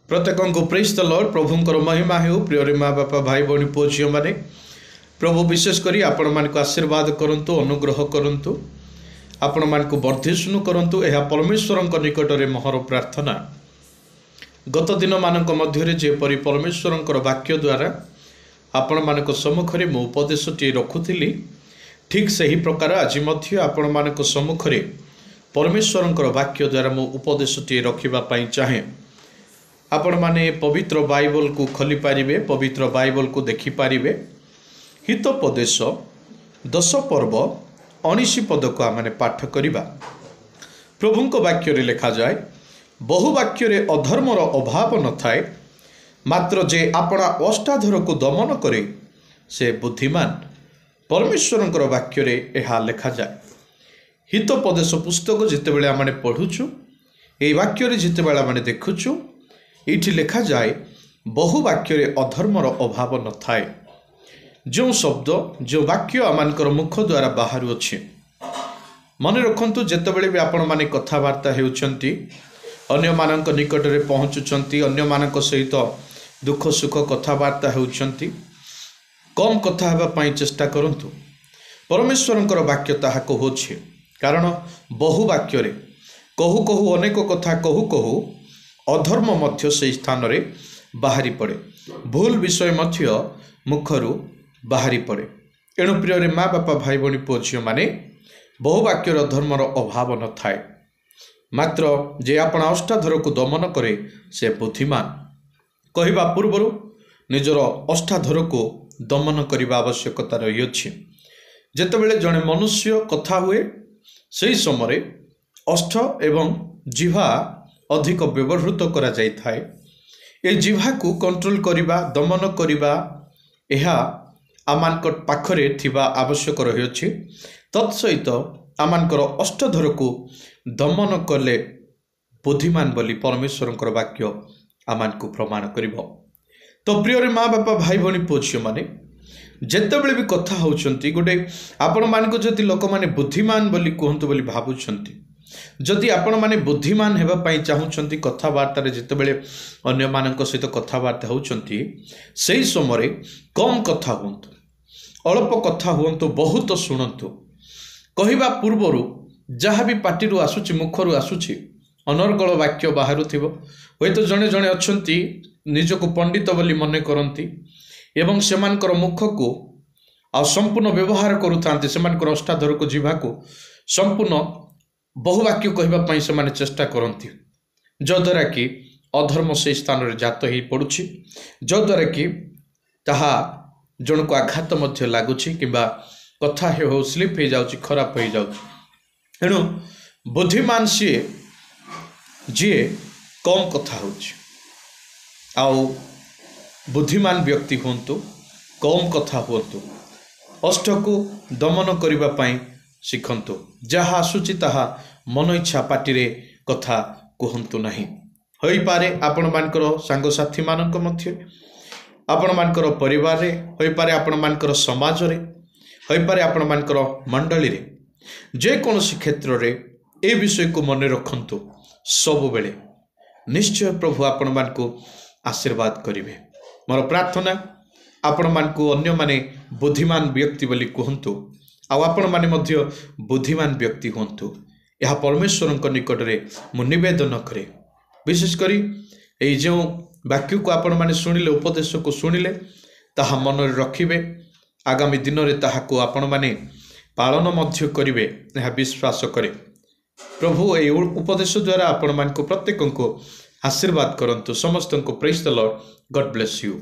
प्रत्येक को praise the Lord प्रभुंकर महिमा हो। प्रिय माँ बापा भाई भौणी पुओ झील मैंने प्रभु विशेष करी आपण मान को आशीर्वाद करंतु, अनुग्रह करंतु, आपण मान को वर्धिष्णु करंतु। यह परमेश्वर निकट में मोहर प्रार्थना। गत दिन मानक मध्य जेपरी परमेश्वर वाक्य द्वारा आपण मान सम्मुखें मो उपदेशटी रखुली, ठीक से ही प्रकार आज आपण मान सम्मुखें परमेश्वर वाक्य द्वारा मो उपदेशटी रखापी चाहे। आपण माने पवित्र बाइबल को खोली पारिबे, पवित्र बाइबल को देखि पारिबे। हितोपदेश 10 पर्व 19 पद को आमने पाठ करिबा। प्रभुंक वाक्य रे लिखा जाए, बहु वाक्य रे अधर्मर अभाव न थाए, मात्र जे आपणा अष्टाधर को दमन करे से बुद्धिमान। परमेश्वर वाक्य रे एहा लिखा जाए। हितोपदेश पुस्तक जितेबेले आमने पढ़ुछु, ए वाक्य रे जितेबेले आमने देखुछु, ये लिखा जाए बहु वाक्य रे अधर्मर अभाव न थाए। जो शब्द जो वाक्य आमानकर मुख द्वारा बाहर अच्छे, मन रखु जितेबले भी आपण माने कथबार्ता होउछंती, अन्य मानक निकट रे पहुँचुचंती, अन्य मानक सहित दुख सुख कथबार्ता होउछंती, कम कथा हेबा पई चेष्टा करंतु। परमेश्वरंकर वाक्य ताहा कहूछि, कारण बहु वाक्य रे कहू कहू अनेक कथा कहू कहू अधर्म मध्य से स्थान रे बाहरी पड़े, भूल विषय मध्य मुखरु बाहरी पड़े। एणु प्रिय माँ बापा भाई भौणी पुओ झील माने बहु वाक्यर अधर्मर अभाव न थाए, मात्र जे आपण अष्टाधर को दमन करे से बुद्धिमान। कहवा पूर्वर निजर अष्टाधर को दमन करने आवश्यकता रही अछि। जेतेबेले जड़े मनुष्य कथा हुए सही समय अष्ट एवं जिह्वा अधिक व्यवहृत करा जाई थाए। ए जिह्वा को कंट्रोल करिबा, दमन करिबा, एहा आमानकर पाखरे थिबा आवश्यक रही अछि। तत्सहित आमानकर अष्टधर को दमन कले बुद्धिमान बोली परमेश्वरंकर वाक्य आमान को प्रमाण करिबो। तो प्रिय माँ बापा भाई भौणी पुओ झील माने जेतेबेले भी कथा होउछंती, गोटे आपण मान को जति लोक माने बुद्धिमान बोली कहंतु बोली भाबुछंती, जदि आपण माने बुद्धिमान हेबा पई चाहुछंती, कथबार्ता रे जेतेबेले अन्य मानक सहित कथबार्ता होउछंती, सेही समय कम कथा हुंतु, अल्प कथा हुंतु, बहुत शुणंतु। कहवा पूर्वरु जहाँ भी पार्टी आसुची, मुखरु आसुची, अनर्गल वाक्य बाहरु थिबो। होय तो जणे जणे अछंती निजको पंडित बोली मने करंती एवं सेमानकर मुख को आ संपूर्ण व्यवहार करुथांती, सेमानकर अष्टाधर को जिह्वा को संपूर्ण बहुवाक्य कहवाई से माने चेष्टा करती, जद्वारा कि अधर्म से स्थान रे जात ही पड़ुछि, जद्वारा कि ताहा जन को आघात मध्य लागुछि किंबा कथा हो स्लिप हो जाउछि, खराब हो जाउछि। एणु बुद्धिमान सी जी कम कथा होछि, आउ बुद्धिमान व्यक्ति हुंतु कम कथा हुंतु, अष्ट को दमन करिबा पई शिखंतु। जहाँ आसुची ताहा मन इच्छा पार्टी रे कथा कहंतु नहीं। होई पारे आपण मानकर सांगसाथी मानक मध्य, आपण मानकर परिवार रे, होई पारे आपण मानकर समाज रे, होई पारे आपण मानकर मंडली रे, जे कोनोसी क्षेत्र रे ए विषय को मन रखंतु। सब बेले निश्चय प्रभु आपण मान को आशीर्वाद करिवे। मोर प्रार्थना आपण मान को अन्य माने बुद्धिमान व्यक्ति बोली कहंतु, आपण माने मध्य बुद्धिमान व्यक्ति हुंतु। यह परमेश्वर निकट रे मु निवेदन करे। विशेष करी ए जो वाक्य को आपण माने सुनिले, उपदेश को सुनिले, ताहा मन रे रखिबे, आगामी दिन रे ताहा को आपण माने पालन मध्य करिवे, यह विश्वास करे। प्रभु ए उपदेश द्वारा आपण मान को प्रत्येक को आशीर्वाद करंतु। समस्त को praise the Lord. God bless you.